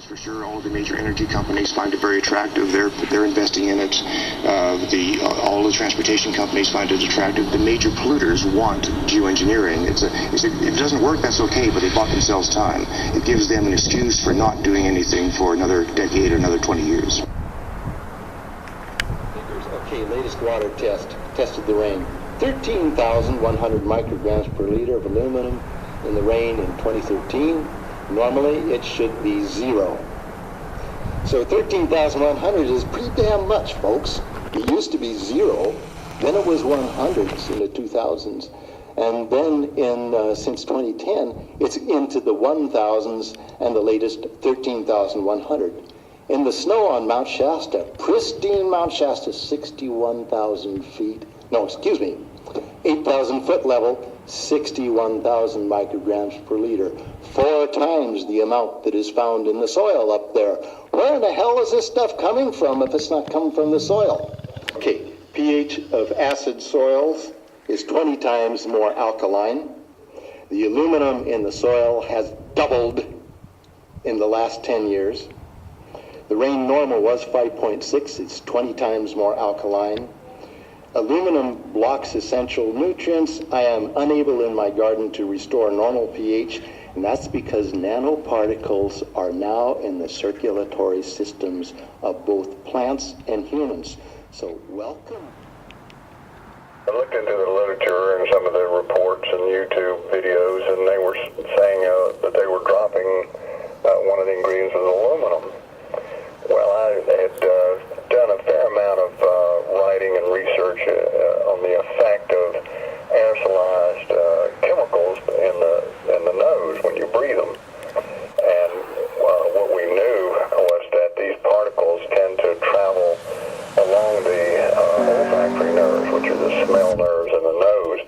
For sure, all of the major energy companies find it very attractive. They're investing in it. All the transportation companies find it attractive. The major polluters want geoengineering. If it doesn't work, that's okay, but they bought themselves time. It gives them an excuse for not doing anything for another decade or another 20 years. Okay, latest water tested the rain. 13,100 micrograms per liter of aluminum in the rain in 2013. Normally, it should be 0. So 13,100 is pretty damn much, folks. It used to be 0, then it was 100s in the 2000s, and then since 2010, it's into the 1,000s and the latest 13,100. In the snow on Mount Shasta, pristine Mount Shasta, 61,000 feet, no, excuse me, 8,000 foot level, 61,000 micrograms per liter, 4 times the amount that is found in the soil up there. Where in the hell is this stuff coming from if it's not coming from the soil? Okay, pH of acid soils is 20 times more alkaline. The aluminum in the soil has doubled in the last 10 years. The rain normal was 5.6, it's 20 times more alkaline. Aluminum blocks essential nutrients. I am unable in my garden to restore normal pH, and that's because nanoparticles are now in the circulatory systems of both plants and humans. So welcome. I looked into the literature and some of the reports and YouTube videos, and they were saying that they were dropping one of the ingredients was aluminum. Well, I had done a fair amount of writing and research on the effect of aerosolized chemicals in the nose when you breathe them. And what we knew was that these particles tend to travel along the olfactory nerves, which are the smell nerves in the nose,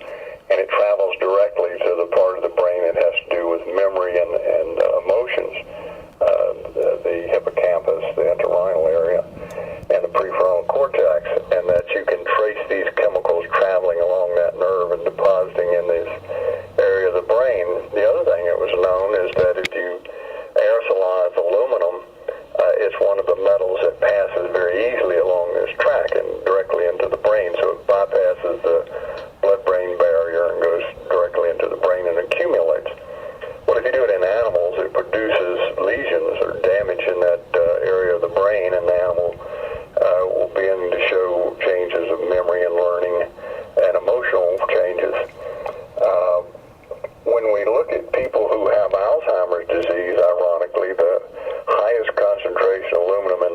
and it travels directly to the part of the brain that has to do with memory and emotions. The hippocampus, the entorhinal area, and the prefrontal cortex, and that you can trace these chemicals traveling along that nerve and depositing in this area of the brain. The other thing that was known is that if you aerosolize aluminum, it's one of the metals that passes very easily along this track and directly into the brain, so it bypasses the blood-brain barrier and goes directly into the brain and accumulates. Well, if you do it in animals, it produces lesions or damage in that area of the brain, and the animal will begin to show changes of memory and learning and emotional changes. When we look at people who have Alzheimer's disease, ironically, the highest concentration of aluminum